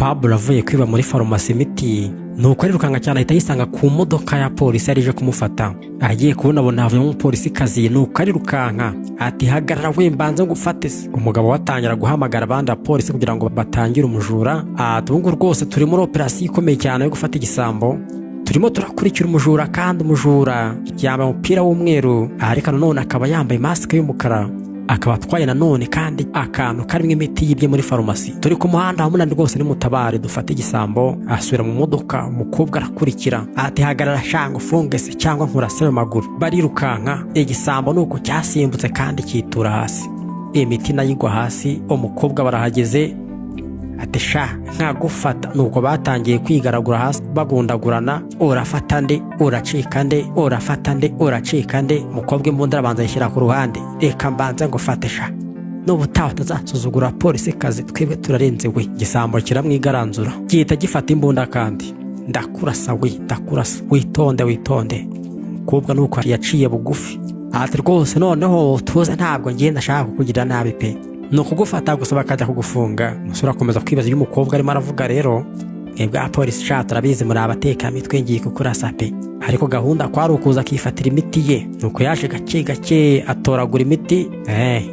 Pablo avuye kwiba muri farumasi imiti nuko arirukanga cyane ahita yisanga ku modoka ya polisi yarije kumufata. Agiye kubona havuye umupolisi kazi nuko arirukanka ati hagarara we mbanze ngufate se. Umugabo watangira guhamagara abandi apolisi kugira ngo batangire umujura. Ubu rwose turi muri operasiyo ikomeye cyane yo gufata igisambo, turimo turakurikira umujura kandi umujura yambaye umupira w'umweru ariko nanone akaba yambaye masike y'umukara, akaba atwaye nanone kandi akantu karimo imiti yibye muri farumasi. Turi ku muhanda wa munani rwose nimutabare dufate igisambo. Asubira mu modoka, umukobwa arakurikira ati hagarara shanga ufunge se cyangwa nkurase mu maguru. Barirukanka, igisambo nuko cyasimbutse kandi kitura hasi, imiti nayo igwa hasi. Umukobwa barahageze ati sha nkagufata. Nuko batangiye kwigaragura hasi bagundagurana, urafata nde uracika nde, urafata nde uracika nde. Umukobwa imbunda arabanza yishyira ku ruhande, reka mbanze ngufate sha, n'ubutaha utazasuzugura polisi kazi, twebwe turarenze we. Igisambo kiramwigaranzura gihita gifata imbunda kandi ndakurasa we, ndakurasa, witonde witonde. Umukobwa nuko yaciye bugufi ati rwose noneho tuze ntabwo ngiye ndashaka kukugira nabi pe, no kugufata gusa bakajya kugufunga. Umusore akomeza kwibaza iyo umukobwa arimo aravuga rero bwa polisi sha turabizi muri abateka mitwe ngiye kukurasa pe, ariko gahunda kwari ukuza akifatira imiti ye. Nuko yaje gake gake atoragura imiti.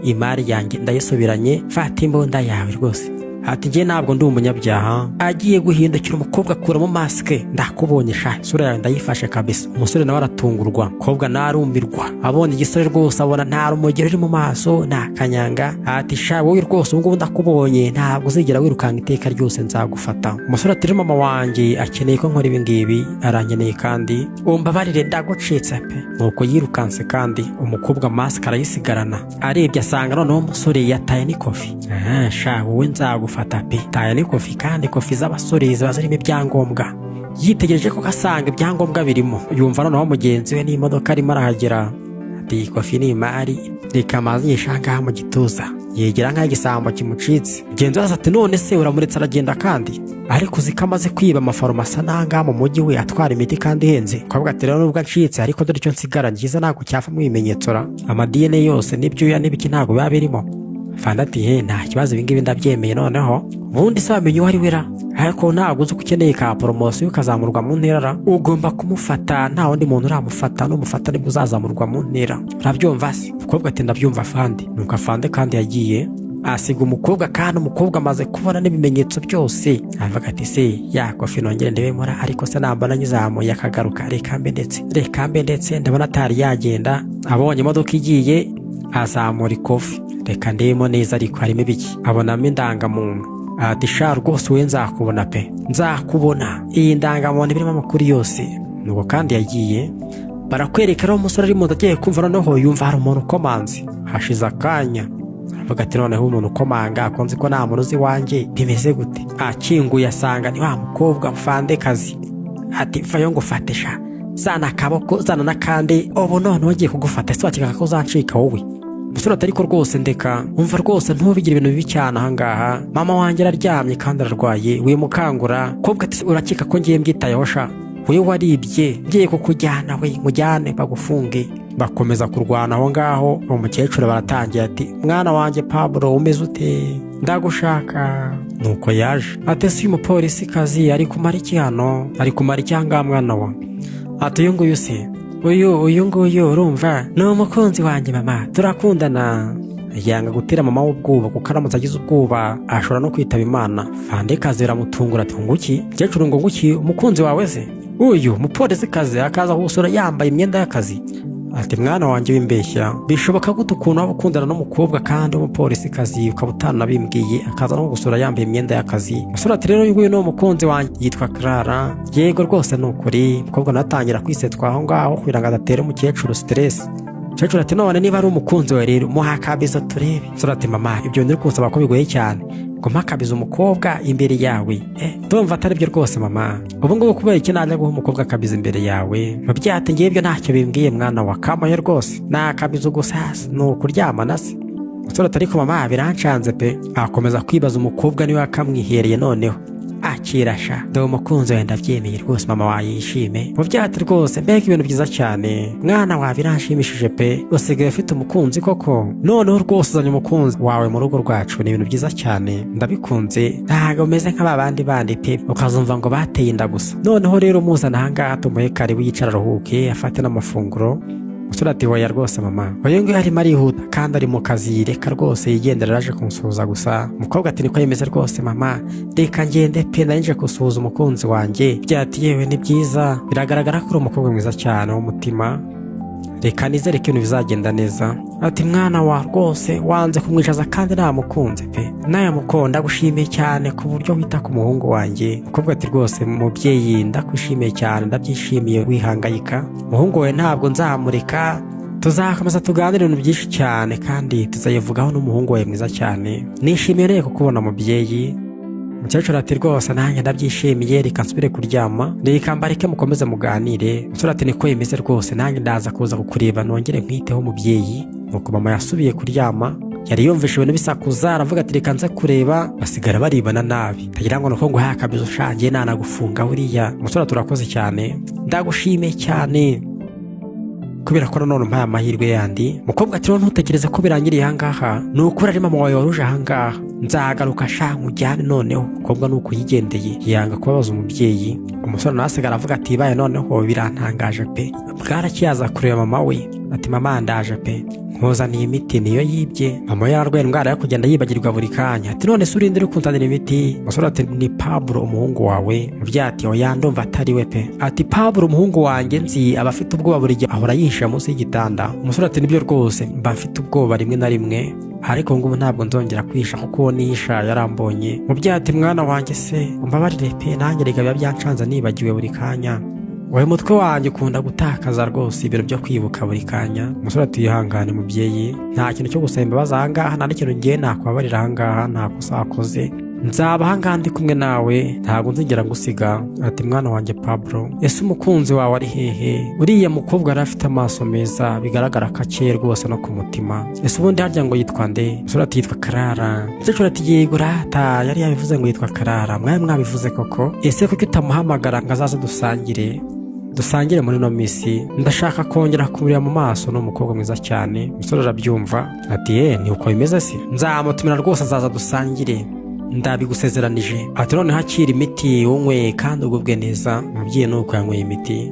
Imari yanjye ndayisubiranye, fata imbunda yawe rwose. Ati ngiye ntabwo ndi umunyabyaha. Agiye guhindukira umukobwa akuramo masike, ndakubonye sha isura yawe ndayifashe kabisa. Umusore nawe aratungurwa, umukobwa narumbirwa abonye igisore rwose, abona nta rumugero uri mu maso nta kanyanga. Ati sha wowe rwose ubungubu ndakubonye ntabwo uzigera wirukanga iteka ryose nzagufata. Umusore ati mama wanjye akeneye ko nkora ibi ngibi, arankeneye kandi umbabarire ndagucitse pe. Nuko yirukanse kandi umukobwa masike arayisigarana. Arebye asanga noneho umusore yataye n'ikofi. Sha wowe nzagufata pe, taye n'ikofi kandi kofi z'abasore ziba zirimo ibyangombwa. Yitegereje ko gasanga ibyangombwa birimo, yumva noneho mugenzi we n'imodoka arimo arahagera. Ati kofi ni imari, reka maze yishanga mu gituza. Yegera nk'igisambo kimucitse. Mugenzi we ati none se uramuretse aragenda kandi, ariko uziko amaze kwiba amafarumasi ananga mu mujyi we atwara imiti kandi ihenze. Kwavuga ati rero nubwo ncitse ariko dore icyo nsigara ngiza ntabwo cyavamo ibimenyetso ra, ama-DNA yose n'ibyuya n'ibiki ntabwo biba birimo. Fanda ati nta kibazo ibingibi ndabyemeye noneho ubundi se wamenye uwo ari we ra, ariko ntabwo uzi ko ukeneye ka poromosiyo ukazamurwa mu ntera ra, ugomba kumufata nta wundi muntu uramufata, n'umufata nibwo uzazamurwa mu ntera. Urabyumva se? Umukobwa ati ndabyumva Fandi. Nuko Fande kandi yagiye asiga umukobwa kandi umukobwa amaze kubona n'ibimenyetso byose. Avuga ati se ya kofi nongere ndebemura, ariko se nambona nyizamuye akagaruka, reka mbe ndetse ndabona atari yagenda. Abonye imodoka igiye azamura ikofi, reka ndemo neza ariko harimo ibiki, abonamo indangamuntu. Ati sha rwose we nzakubona pe, nzakubona, iyi ndangamuntu irimo amakuru yose. Nuko kandi yagiye barakwereka rero umusore ari mu nda agiye kumva noneho yumva hari umuntu ukomanze. Hashize akanya avuga ati noneho umuntu ukomanga akonzi ko nta muntu uzi wanjye bimeze gute. Akinguye asanga ni wa mukobwa Fande kazi. Ati vayo ngufate sha, zana akaboko zana n'akandi, ubu noneho ngiye kugufata se wakeka ko uzancika wowe. Umusore ati ariko rwose ndeka, umva rwose ntubigire ibintu bibi cyane ahangaha, mama wanjye araryamye kandi ararwaye, wimukangura. Kobwa ati urakeka ko ngiye mbyitayeho sha, we waribye ngiye kukujyana we mujyane bagufunge. Bakomeza kurwana aho ngaho. Umukecuru baratangiye ati mwana wanjye Pablo umeze ute, ndagushaka. Nuko yaje ati si umupolisi kazi ari kumara iki hano, ari kumara iki ahangaha mwana wa. Ati uyu nguyu se, uyu nguyu urumva ni umukunzi wanjye mama, turakundana. Yanga gutera mama w'ubwoba kuko aramutse agize ubwoba ashobora no kwitaba Imana. Fande kazi biramutungura ati nguki mukecuru ngo nguki umukunzi wawe se, uyu mupolisi kazi akaza gusura yambaye imyenda y'akazi. Ati mwana wanjye w'imbeshya, bishoboka gute ukuntu waba ukundana n'umukobwa kandi umupolisi kazi ukaba utanabimbwiye akaza no gusura yambaye imyenda y'akazi. Umusore ati rero uyu ni umukunzi wanjye yitwa Clara. Yego rwose ni ukuri. Umukobwa natangira kwisetwa aho ngaho kugira ngo adatere umukecuru stress. Umukecuru ati none niba ari umukunzi we rero muha akabizo turebe. Umusore ati mama ibyo ndiri kunsaba ko bigoye cyane, ngo mpakabiza umukobwa imbere yawe. Ndumva atari byo rwose mama, ubu ngubu kubera iki najya guha umukobwa akabiza imbere yawe? Mubyate ngiye ibyo ntacyo bimbwiye mwana wa kamaye rwose, nakabiza gusa ni ukuryamana se. Umusore ati ariko mama birancanze pe. Akomeza kwibaza umukobwa niwe akamwihereye noneho. akira sha dore umukunzi wenda byemeye rwose mama wayishime mu byati rwose mbega ibintu byiza cyane mwana wawe biranshimishije pe usigaye ufite umukunzi koko noneho rwose uzanye umukunzi wawe mu rugo rwacu ni ibintu byiza cyane ndabikunze ntabwo umeze nk'abandi bandi pe ukazumva ngo bateye inda gusa noneho rero muzana ahangaha tumuhe karibu yicara aruhuke afate n'amafunguro umusore ati hoya rwose mama uyu nguyu arimo arihuta kandi ari mu kazi reka rwose yigendera araje kunsuhuza gusa umukobwa ati niko yemeze rwose mama reka ngende pe narinje gusuhuza umukunzi wanjye byati yewe ni byiza biragaragara ko uri umukobwa mwiza cyane w'umutima reka nizere ko ibintu bizagenda neza ati mwana wa rwose wanze kumwicaza kandi namukunze pe nawe mukunda gushimiye cyane ku buryo wita ku muhungu wanjye umukobwa ati rwose mubyeyi ndakwishimiye cyane ndabyishimiye wihangayika umuhungu we ntabwo nzamureka tuzakomeza tuganire ibintu byinshi cyane kandi tuzayivugaho n'umuhungu we mwiza cyane nishimiye rero kukubona mubyeyi umukecuru ati rwose nanjye ndabyishimiye reka nsubire kuryama reka mbareke mukomeze muganire umusore ati niko yemeze rwose nanjye ndaza kuza kukureba nongere nkwiteho umubyeyi nuko mama yasubiye kuryama yari yumvishe ibintu bisakuza aravuga ati reka nze kureba basigara baribana nabi tagira ngo nuko nguhaye akabizo shangiye nanagufunga buriya umusore turakoze cyane ndagushimiye cyane kubera ko none umpaye amahirwe yandi mukobwa ati ntutekereze ko birangiriye ahangaha ni ukuri ari mama wawe waruje ahangaha nzagaruka sha nkujyane noneho umukobwa ni uko yigendeye yanga kubabaza umubyeyi umusore nawe asigara avuga ati baye noneho birantangaje pe bwarakiyaza kureba mama we ati mama ndaje pe nkuzaniye imiti niyo yibye mama yararwaye indwara yo kugenda yibagirwa buri kanya ati none se urinde uri kunzanira imiti umusore ati ni Pablo umuhungu wawe mubyeyi ati oya ndumva atari we pe ati Pablo umuhungu wanjye nzi aba afite ubwoba buri gihe ahora yihisha munsi y'igitanda umusore ati nibyo rwose mba mfite ubwoba rimwe na rimwe ariko ngubu ntabwo nzongera kwisha kuko nisha yarambonye mubyeyi ati mwana wanjye se umbabarire pe nanjye reka biba byancanze nibagiwe buri kanya wowe mutwe wanjye ukunda gutakaza rwose ibintu byo kwibuka buri kanya umusore ati yihangane mubyeyi nta kintu cyo gusaba imbabazi ahangaha nta n'ikintu ngiye nakubabarira ahangaha nta kosa wakoze nzaba ahangaha ndi kumwe nawe ntabwo nzigera ngusiga ati mwana wanjye Pablo ese umukunzi wawe ari hehe uriya mukobwa yari afite amaso meza bigaragara ko akeye rwose no ku mutima ese ubundi harya ngo yitwa nde umusore ati yitwa Karara umukecuru ati yego rata yari yabivuze ngo yitwa Karara mwari mwabivuze koko ese kuko utamuhamagara ngo azaze dusangire muri ino minsi ndashaka kongera kumureba mu maso n'umukobwa mwiza cyane umusore arabyumva ati ni uko bimeze se nzamutumira rwose azaza dusangire ndabigusezeranije ati none hakira imiti unywe kandi ugubwe neza umubyeyi nuko yanyweye imiti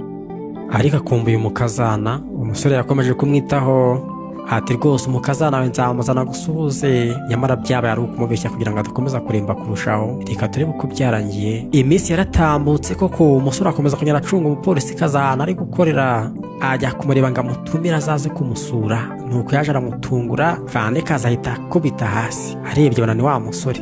ariko akumbuye umukazana umusore yakomeje kumwitaho ati rwose umukazana we nzamuzana gusuhuze nyamara byabaye ari ukumubeshya kugira ngo adakomeza kuremba kurushaho reka turebe uko byarangiye iminsi yaratambutse koko umusore akomeza kugenda acunga umupolisi kazana ari gukorera ajya kumureba ngo amutumire azaze kumusura nuko yaje aramutungura Vandeka azahita akubita hasi arebye abona ni wa musore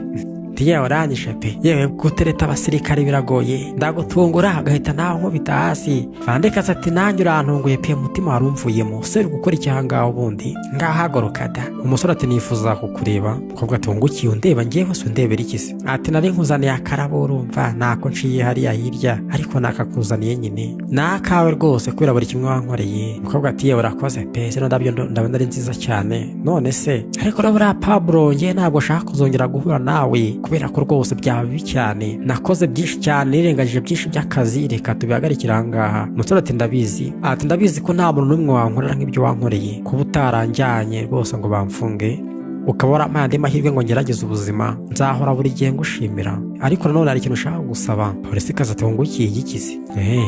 yewe uranyishe pe yewe gutereta abasirikare biragoye ndagutungura agahita nawe nkubita hasi Vandeka ati nanjye urantunguye pe mutima warumvuyemo se uri gukora iki ahangaha ubundi ngahagoroka da umusore ati nifuza kukureba umukobwa ati wungukiye undeba ngewe se undebera iki se ati nari nkuzaniye akarabo urumva nako nciye hariya hirya ariko nakakuzaniye nyine nakawe rwose kubera buri kimwe wankoreye umukobwa ati yewe urakoze pe zino ndabyo ndabona ari nziza cyane none se ariko urabura Pablo ngewe ntabwo nshaka kuzongera guhura nawe kubera ko rwose byaba bibi cyane nakoze byinshi cyane nirengagije byinshi by'akazi reka tubihagarikira ahangaha umusore ati ndabizi ko nta muntu n'umwe wankorera nk'ibyo wankoreye kuba utaranjyanye rwose ngo bamfunge ukaba warampaye andi mahirwe ngo ngerageze ubuzima nzahora buri gihe ngushimira ariko nanone hari ikintu ushaka gusaba polisi ikaza ati wungukiye igikize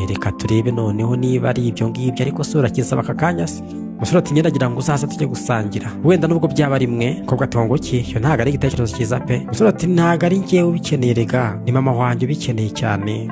reka turebe noneho niba ari ibyo ngibyo ariko se urakisaba aka kanya se umusore ati ngira ngo uzaze tujye gusangira wenda nubwo byaba rimwe umukobwa ati wungukiye iyo ntabwo ari igitekerezo cyiza pe umusore ati ntabwo ari njyewe ubikeneye rega ni mama wanjye ubikeneye cyane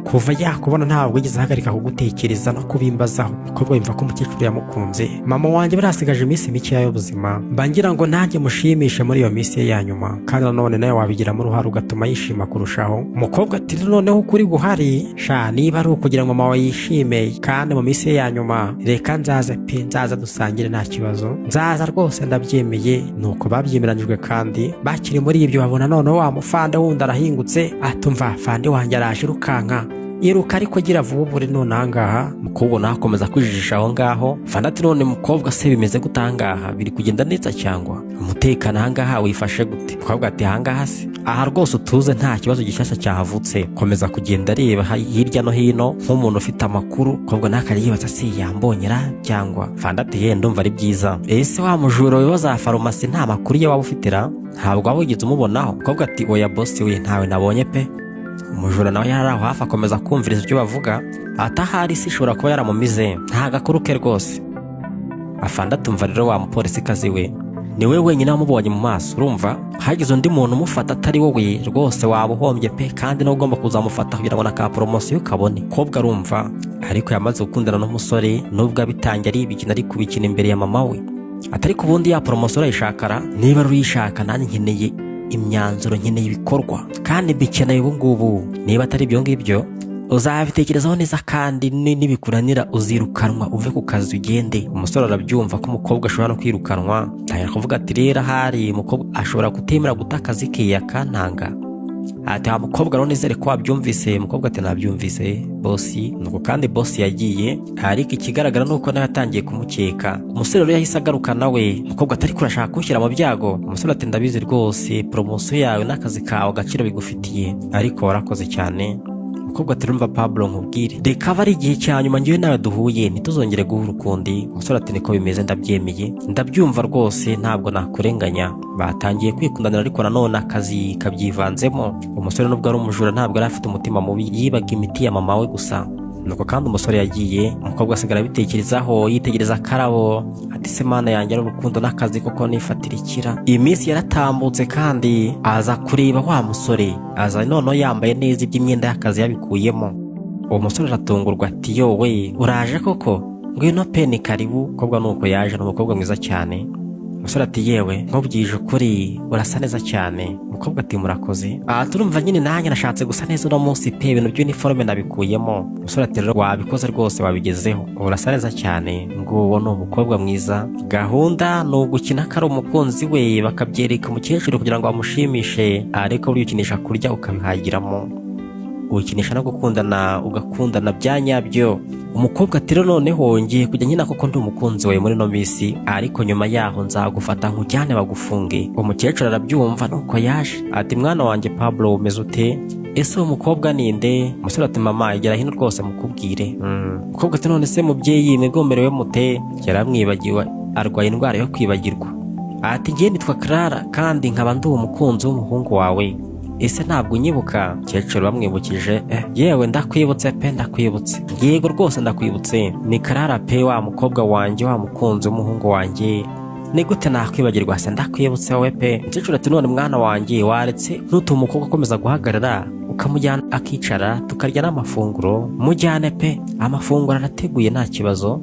kuva yakubona ntabwo yigeze ahagarika kugutekereza no kubimbazaho umukobwa yumva ko umukecuru yamukunze mama wanjye barasigaje iminsi mikeya y'ubuzima mbangira ngo nanjye mushimishe muri iyo minsi ye ya nyuma kandi nanone nawe wabigiramo uruhare ugatuma yishima kurushaho umukobwa ati noneho ukuri guhari sha niba ari ukugira ngo mama yishime kandi mu minsi ye ya nyuma reka nzaza pe nzaza dusangire nta kibazo nzaza rwose ndabyemeye nuko babyemeranyijwe kandi bakiri muri ibyo babona noneho wa mufande wundi arahingutse atumva fande wanjye araje rukanka iruka ariko gira vuba buri none ahangaha. Umukobwa nawe akomeza kwijijisha aho ngaho. Afande ati none mukobwa se bimeze gute ahangaha, biri kugenda neza cyangwa umutekano ahangaha wifashe gute? Umukobwa ati ahangaha se aha rwose utuze nta kibazo gishyashya cyahavutse. Komeza kugenda areba hirya no hino nk'umuntu ufite amakuru. Umukobwa nawe akajya yibaza se yambonyera cyangwa. Afande ati ye ndumva ari byiza. Ese wa mujura we za farumasi nta makuru ye waba ufitira, ntabwo waba wigeze umubonaho? Umukobwa ati oya bosi we ntawe nabonye pe. Umujura nawe yari aho hafi akomeza kumviriza ibyo bavuga. Atahari se ishobora kuba yaramumize, nta gakuru ke rwose. Afande atumva rero wa mupolisi kazi we ni we wenyine wamubonye mu maso. Urumva hagize undi muntu umufata atari wowe rwose waba uhombye pe, kandi nawe ugomba kuzamufata kugira ngo na ka poromosiyo kabone. Kobwa arumva ariko yamaze gukundana n'umusore, nubwo abitangiye ari ibikina ari kubikina imbere ya mama we. Atari ku bundi ya poromosiyo urayishakara, niba uruyishaka nanjye nkeneye imyanzuro, nkeneye ibikorwa kandi bikeneye ubu ngubu. Niba atari ibyo ngibyo uzabitekerezaho neza, kandi nibikuranira uzirukanwa uve ku kazi ugende. Umusore arabyumva ko umukobwa ashobora no kwirukanwa, ntangira kuvuga ati rero ahari umukobwa ashobora kutemera guta akazi ke yakantanga. Ati wa mukobwa rero nizere ko wabyumvise. Umukobwa ati nabyumvise bosi. Nuko kandi bosi yagiye, ariko ikigaragara nuko nawe yatangiye kumukeka. Umusore rero yahise agaruka nawe. Umukobwa atari kurashaka kunshyira mu byago. Umusore ati ndabizi rwose poromosiyo yawe n'akazi kawe agaciro bigufitiye, ariko warakoze cyane. Umukobwa ati rumva Pablo nkubwire, reka aba ari igihe cya nyuma njyewe nawe duhuye, ntituzongere guhura ukundi. Umusore ati niko bimeze, ndabyemeye ndabyumva rwose, ntabwo nakurenganya. Batangiye kwikundanira ariko nanone akazi kabyivanzemo. Umusore nubwo ari umujura ntabwo yari afite umutima mubi, yibaga imiti ya mama we gusa. Nuko kandi umusore yagiye, umukobwa asigara abitekerezaho yitegereza akarabo. Ati se mana yanjye ari urukundo n'akazi koko nifatira ikira. Iyi minsi yaratambutse kandi aza kureba wa musore, aza noneho yambaye neza iby'imyenda y'akazi yabikuyemo. Uwo musore aratungurwa ati yowe uraje koko, ngwino pe ni karibu. Umukobwa nuko yaje, n'umukobwa mwiza cyane. Umusore ati yewe nkubwije ukuri urasa neza cyane. Umukobwa ati murakoze. Turumva nyine nanjye nashatse gusa neza uno munsi pe, ibintu by'uniforme nabikuyemo. Umusore ati rero wabikoze rwose, wabigezeho, urasa neza cyane. Nguwo ni umukobwa mwiza. Gahunda ni ugukina ko ari umukunzi we, bakabyereka umukecuru kugira ngo bamushimishe, ariko buri ukinisha kurya ukabihagiramo, ukinisha no gukundana ugakundana bya nyabyo. Umukobwa ati rero noneho ngiye kujya nyina koko ndi umukunzi wawe muri no minsi, ariko nyuma yaho nzagufata nkujyane bagufunge. Umukecuru arabyumva nuko yaje. Ati mwana wanjye Pablo umeze ute? Ese uwo mukobwa ninde? Umusore ati mama igera hino rwose mukubwire. Umukobwa ati none se mubyeyi mwegomerewe mute? Yaramwibagiwe, arwaye indwara yo kwibagirwa. Ati ngiye nitwa Clara kandi nkaba ndi umukunzi w'umuhungu wawe. Ese ntabwo unyibuka? Umukecuru bamwibukije, yewe ndakwibutse pe, ndakwibutse. Yego rwose ndakwibutse, ni Clara pe, wa mukobwa wanjye, wa mukunzi w'umuhungu wanjye. Ni gute nakwibagirwa se? Ndakwibutse wowe pe. Umukecuru ati none mwana wanjye waretse ntutuma umukobwa akomeza guhagarara, ukamujyana akicara tukarya n'amafunguro. Mujyane pe, amafunguro arateguye nta kibazo.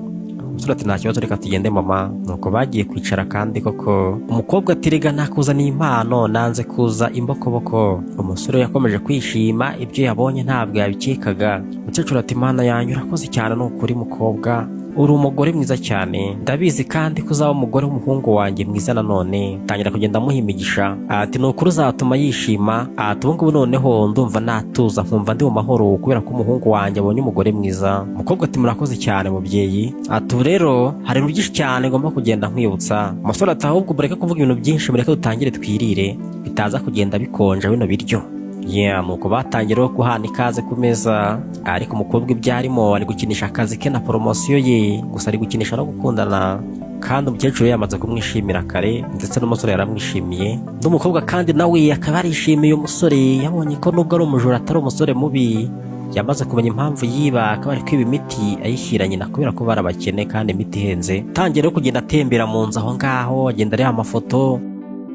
Umusore ati nta kibazo reka tugende mama. Nuko bagiye kwicara kandi koko umukobwa ati rega nakuzaniye impano, nanze kuza imbokoboko. Umusore yakomeje kwishima, ibyo yabonye ntabwo yabikekaga. Umukecuru ati mana yanyu urakoze cyane, nukuri mukobwa uri umugore mwiza cyane, ndabizi kandi ko uzaba umugore w'umuhungu wanjye mwiza nanone. Tangira kugenda amuha imigisha. Ati nukuri uzatuma yishima. Ati ubu ngubu noneho ndumva natuza nkumva ndi mu mahoro kubera ko umuhungu wanjye abonye umugore mwiza. Umukobwa ati murakoze cyane mubyeyi. Ati rero hari ibintu byinshi cyane ngomba kugenda nkwibutsa. Umusore ati ahubwo mureke kuvuga ibintu byinshi, mureke dutangire twirire bitaza kugenda bikonja bino biryo. Nuko batangira guhana ikaze ku meza, ariko umukobwa ibyarimo ari gukinisha akazi ke na poromosiyo ye, gusa ari gukinisha no gukundana. Kandi umukecuru yamaze kumwishimira kare, ndetse n'umusore yaramwishimiye. N'umukobwa kandi nawe akaba yarishimiye umusore, yabonye ko nubwo ari umujura atari umusore mubi. Yamaze kumenya impamvu yiba, akaba ari kwiba imiti ayishyira nyina kubera ko barabakene kandi imiti ihenze. Tangira kugenda atembera mu nzu aho ngaho, agenda areba amafoto.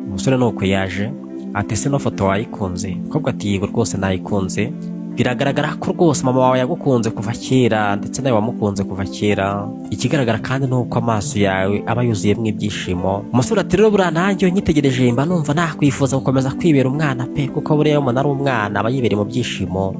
Umusore nuko yaje. Ati ese no foto wayikunze? Umukobwa ati yego rwose nayikunze, biragaragara ko rwose mama wawe yagukunze kuva kera, ndetse nawe wamukunze kuva kera. Ikigaragara kandi nuko amaso yawe aba yuzuyemo ibyishimo. Umusore ati rero buriya nanjye nyitegereje mba numva nakwifuza gukomeza kwibera umwana pe, kuko buriya umuntu ari umwana aba yibereye mu byishimo.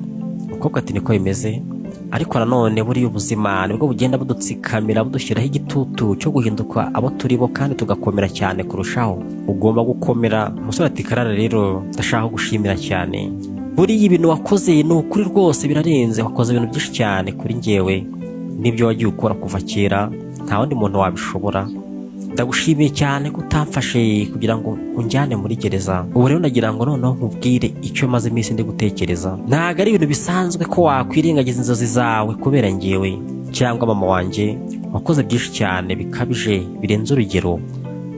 Umukobwa ati niko bimeze, ariko nanone buriya ubuzima nibwo bugenda budutsikamira, budushyiraho igitutu cyo guhinduka abo turi bo kandi tugakomera cyane kurushaho. Ugomba gukomera. Umusore ati Karara rero ndashaka gushimira cyane, buriya ibintu wakoze ni ukuri rwose birarenze, wakoze ibintu byinshi cyane kuri njyewe, nibyo wagiye ukora kuva kera, nta wundi muntu wabishobora. Ndagushimiye cyane ko utamfashe kugira ngo unjyane muri gereza. Ubu rero nagira ngo noneho nkubwire icyo maze iminsi ndi gutekereza. Ntabwo ari ibintu bisanzwe ko wakwirengagiza inzozi zawe kubera njyewe cyangwa mama wanjye. Wakoze byinshi cyane bikabije birenze urugero.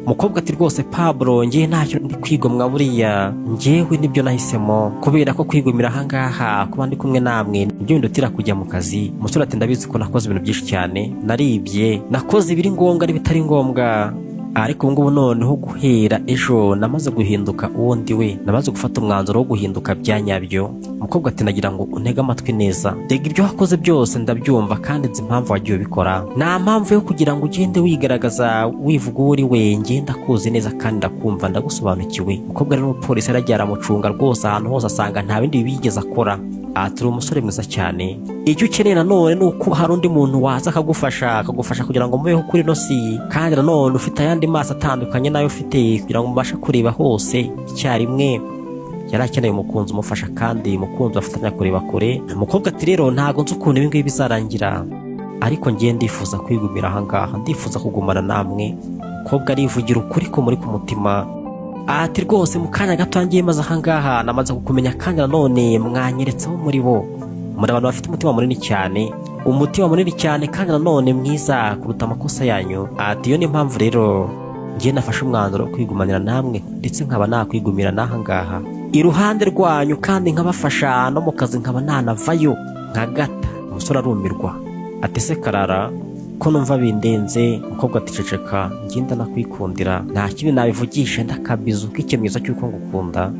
Umukobwa ati rwose Pablo, njye ntacyo ndi kwigomwa, buriya njyewe nibyo nahisemo, kubera ko kwigumira ahangaha kuba ndi kumwe namwe nibyo bindutira kujya mu kazi. Umusore ati ndabizi ko nakoze ibintu byinshi cyane, naribye, nakoze ibiri ngombwa n'ibitari ngombwa, ariko ubu ngubu noneho guhera ejo namaze guhinduka uwo ndi we, namaze gufata umwanzuro wo guhinduka bya nyabyo. Umukobwa ati nagira ngo untege amatwi neza, dega ibyo wakoze byose ndabyumva kandi nzi impamvu wagiye ubikora. Nta mpamvu yo kugira ngo ugende wigaragaza wivuga uwo uri we, ngenda kuzi neza kandi ndakumva ndagusobanukiwe. Umukobwa rero n'umupolisi yaragiye aramucunga rwose ahantu hose, asanga nta bindi bigeze akora. Turi umusore mwiza cyane, icyo ukeneye nanone ni uko hari undi muntu waza akagufasha kugira ngo mubeho kuri ino si, kandi nanone ufite ayandi maso atandukanye nayo ufite kugira ngo mubashe kureba hose icyarimwe. Yari akeneye umukunzi umufasha kandi umukunzi afatanya kureba kure. Umukobwa ati rero ntago nzi ukuntu ibi ngibi bizarangira, ariko ngiye ndifuza kwigumira ahangaha, ndifuza kugumana namwe. Umukobwa arivugira ukuri ko muri ku mutima. Ati rwose mu kanya gato ngiye maze ahangaha namaze kukumenya, kandi nanone mwanyeretseho muri bo, muri abantu bafite umutima munini cyane, umutima munini cyane kandi nanone mwiza kuruta amakosa yanyu. Ati iyo ni impamvu rero ngiye nafashe umwanzuro wo kwigumanira namwe, ndetse nkaba nakwigumira n'ahangaha iruhande rwanyu, kandi nkabafasha no mu kazi, nkaba nanavayo nkagata. Umusore arumirwa ati se Karara, ko numva bindenze. Umukobwa ati ceceka, ngenda nakwikundira, nta kibi nabivugisha, ndakabizu k'ikimenyetso cy'uko ngukunda.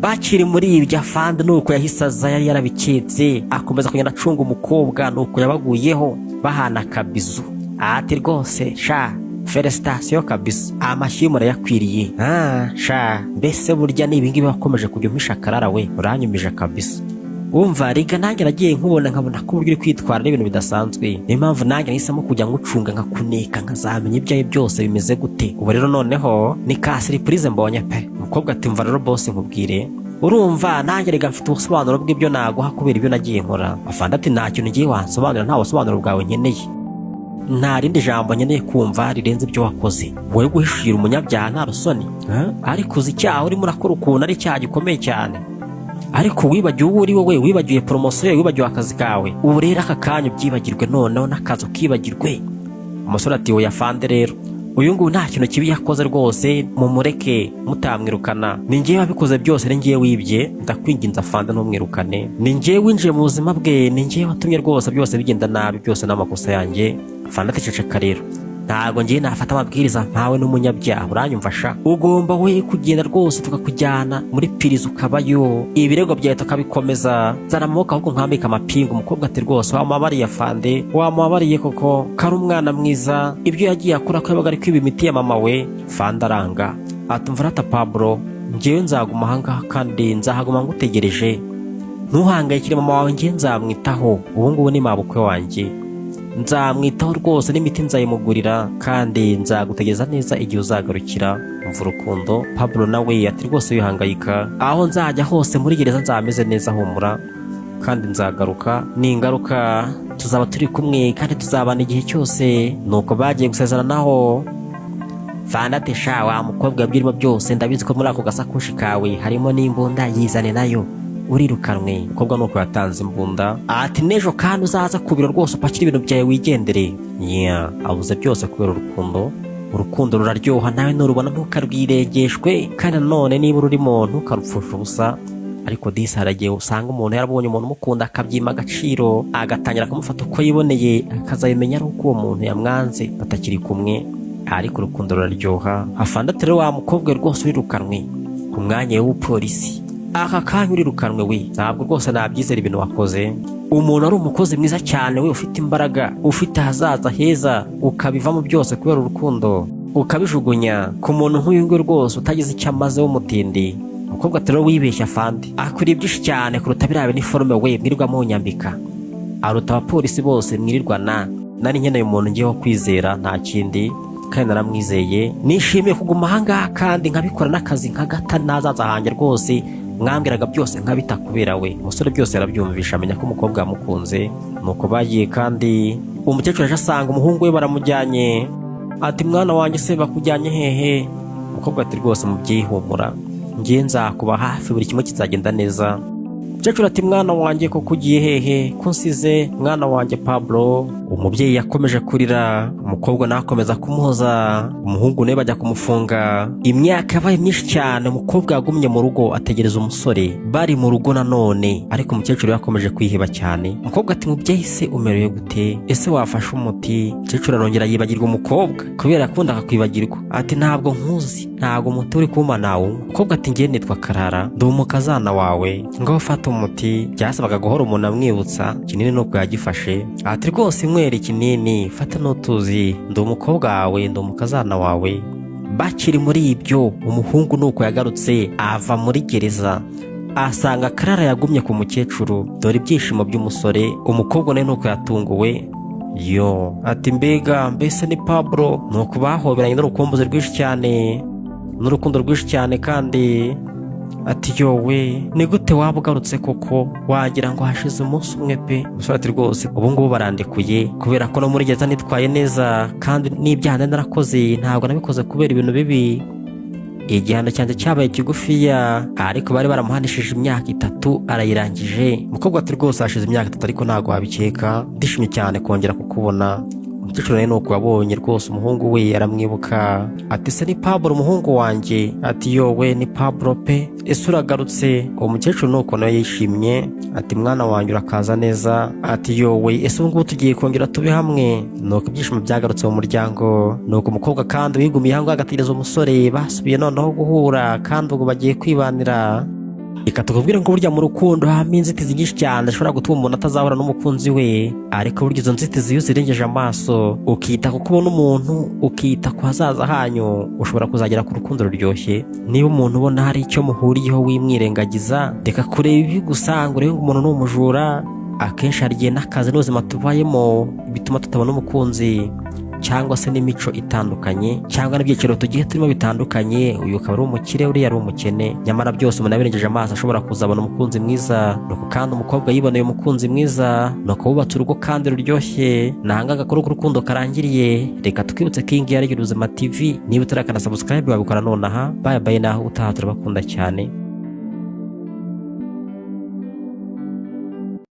Bakiri muri ibyo afande nuko yahisaza, yari yarabiketse, akomeza kugenda acunga umukobwa, nuko yabaguyeho bahana akabizu. Ati rwose sha felicitation kabisa, amashyi murayakwiriye. Sha mbese burya ni ibingibi wakomeje kujya umpisha Karara we, uranyumije kabisa. Umva riga nanjye nagiye nkubona nkabona ko uburyo uri kwitwara n'ibintu bidasanzwe, niyo mpamvu nanjye nahisemo kujya ngucunga nkakuneka, nkazamenya ibyawe byose bimeze gute. Ubu rero noneho ni ka surprise mbonye pe. Umukobwa ati mva rero boss nkubwire, urumva nanjye riga mfite ubusobanuro bw'ibyo naguha kubera ibyo nagiye nkora. Afande ati nta kintu ngiye wansobanurira, nta busobanuro bwawe nkeneye, nta rindi jambo nkeneye kumva rirenze ibyo wakoze. Wowe guhishira umunyabyaha nta rusoni, ariko uzi icyaha urimo urakora ukuntu ari icyaha gikomeye cyane, ariko wibagiwe uwo uri wowe, wibagiwe poromosiyo, wibagiwe akazi kawe. Ubu rero aka kanya ubyibagirwe, noneho n'akazi ukibagirwe. Umusore ati oya afande rero uyu nguyu nta kintu kibi yakoze rwose, mumureke mutamwirukana, ni njyewe wabikoze byose, ni njyewe wibye, ndakwinginze afande ntumwirukane, ni njyewe winjiye mu buzima bwe, ni njyewe watumye rwose byose bigenda nabi, byose n'amakosa yanjye. Afande ati ceceka rero, ntago ngiye nafata amabwiriza mpawe n'umunyabyaha, uranyumva sha? Ugomba we kugenda rwose tukakujyana muri pirizi ukabayo, ibirego byawe tukabikomeza, zana amaboko ahubwo nkambika amapingu. Umukobwa ati rwose wamubabariye afande, wamubabariye koko, kari umwana mwiza, ibyo yagiye akora ko yabaga ari kwiba imiti ya mama we. Afande aranga atumva rata Pablo, njyewe nzaguma ahangaha kandi nzahaguma ngutegereje, ntuhangayikire mama wawe, njye nzamwitaho, ubu ngubu ni mabukwe wanjye, nzamwitaho rwose, n'imiti nzayimugurira, kandi nzagutegereza neza igihe uzagarukira. Umva urukundo. Pablo nawe ati rwose wihangayika, aho nzajya hose muri gereza nzameze neza, humura, kandi nzagaruka, ningaruka tuzaba turi kumwe kandi tuzabana igihe cyose. Nuko bagiye gusezeranaho. Fanda ati sha wa mukobwa byirimo byose, ndabizi ko muri ako gasakoshi kawe harimo n'imbunda, yizane nayo, urirukanwe. Umukobwa nuko yatanze imbunda. Ati nejo kandi uzaza kubiro rwose upakira ibintu byawe wigendere. Abuze byose kubera urukundo. Urukundo ruraryoha, nawe nurubona ntukarwirengeshwe, kandi nanone niba ururimo ntukarupfusha ubusa. Ariko disi haragiye usanga umuntu yarabonye umuntu umukunda akabyima agaciro, agatangira akamufata uko yiboneye, akazabimenya ari uko uwo muntu yamwanze batakiri kumwe. Ariko urukundo ruraryoha. Afande ati rero wa mukobwa rwose urirukanwe ku mwanya w'upolisi, aka kanya urirukanwe we, ntabwo rwose nabyizera ibintu wakoze. Umuntu ari umukozi mwiza cyane we, ufite imbaraga, ufite ahazaza heza, ukabivamo byose kubera urukundo, ukabijugunya ku muntu nk'uyu nguyu rwose utagize icyo amaze w'umutindi. Umukobwa ati rero wibeshya afande, akwiriye byinshi cyane kuruta biriya niforume we mwirirwa munyambika, aruta abapolisi bose mwirirwana. Nari nkeneye umuntu ngiye wo kwizera, nta kindi, kandi naramwizeye. Nishimiye kuguma ahangaha kandi nkabikora n'akazi nkagata n'azaza hanjye rwose, mwambwiraga byose nkabitakubera we. Umusore byose arabyumvisha amenya ko umukobwa yamukunze. Nuko bagiye kandi umukecuru aje asanga umuhungu we baramujyanye. Ati mwana wanjye se bakujyanye hehe? Umukobwa ati rwose mubyeyi humura, ngiye nzakuba hafi, buri kimwe kizagenda neza. Umukecuru ati mwana wanjye koko ugiye hehe ko nsize mwana wanjye Pablo? Umubyeyi yakomeje kurira, umukobwa nakomeza kumuhoza, umuhungu nawe bajya kumufunga. Imyaka yabaye myinshi cyane, umukobwa yagumye mu rugo ategereza umusore. Bari mu rugo nanone, ariko umukecuru yakomeje kwiheba cyane. Umukobwa ati mubyeyi se umerewe gute? Ese wafashe umuti? Umukecuru arongera yibagirwa umukobwa kubera akundaga kwibagirwa. Ati ntabwo nkuzi, ntabwo umuti uri kumpa nawe. Umukobwa ati ngiye nitwa Karara, ndi umukazana wawe, ngaho fata umuti. Byasabaga guhora umuntu amwibutsa, kinini nubwo yagifashe. Ati rwose inywera ikinini, fata n'utuzi, ndi umukobwa wawe, ndi umukazana wawe. Bakiri muri ibyo, umuhungu nuko yagarutse ava muri gereza, asanga Karara yagumye ku mukecuru. Dore ibyishimo by'umusore, umukobwa nawe nuko yatunguwe. Yo, ati mbese ni Pablo? Nuko bahoberanye n'urukumbuzi rwinshi cyane, n'urukundo rwinshi cyane kandi. Ati yowe, ni gute waba ugarutse koko? Wagira ngo hashize umunsi umwe pe. Umusore ati rwose ubu ngubu barandekuye kubera ko no muri gereza nitwaye neza, kandi n'ibyaha narakoze ntabwo nabikoze kubera ibintu bibi. Igihano cyanjye cyabaye kigufiya, ariko bari baramuhanishije imyaka 3 arayirangije. Umukobwa ati rwose hashize imyaka 3 ariko ntabwo wabikeka, ndishimye cyane kongera kukubona. Umukecuru nawe nuko wabonye rwose umuhungu we aramwibuka. Ati se ni Pablo umuhungu wanjye? Ati yowe ni Pablo pe, ese uragarutse? Uwo mukecuru nuko nawe yishimye. Ati mwana wanjye urakaza neza. Ati yowe ese ubu ngubu tugiye kongera tube hamwe? Nuko ibyishimo byagarutse mu muryango. Nuko umukobwa kandi wigumiye ahangaha agategereza umusore, basubiye noneho guhura kandi ubwo bagiye kwibanira. Reka tukubwire ngo burya mu rukundo habamo inzitizi nyinshi cyane zishobora gutuma umuntu atazahura n'umukunzi we, ariko burya izo nzitizi iyo uzirengeje amaso ukita ku kubona umuntu, ukita ku hazaza hanyu, ushobora kuzagera ku rukundo ruryoshye. Niba umuntu ubona hari icyo muhuriyeho wimwirengagiza, reka kureba ibi gusa ngo urebe ngo umuntu ni umujura. Akenshi hari igihe n'akazi n'ubuzima tubayemo bituma tutabona umukunzi, cyangwa se n'imico itandukanye, cyangwa n'ibyiciro tugiye turimo bitandukanye. Uyu akaba ari umukire, uriya ari umukene, nyamara byose umuntu abirengeje amaso ashobora kuzabona umukunzi mwiza. Nuko kandi umukobwa yiboneye umukunzi mwiza, nuko wubatse urugo kandi ruryoshye. Nahangaga kuri urukundo karangiriye. Reka tukibutse ko iyi ngiyi ari Girubuzima TV. Niba utarakana subscribe wabikora nonaha. Bye bye, naho utaha, turabakunda cyane.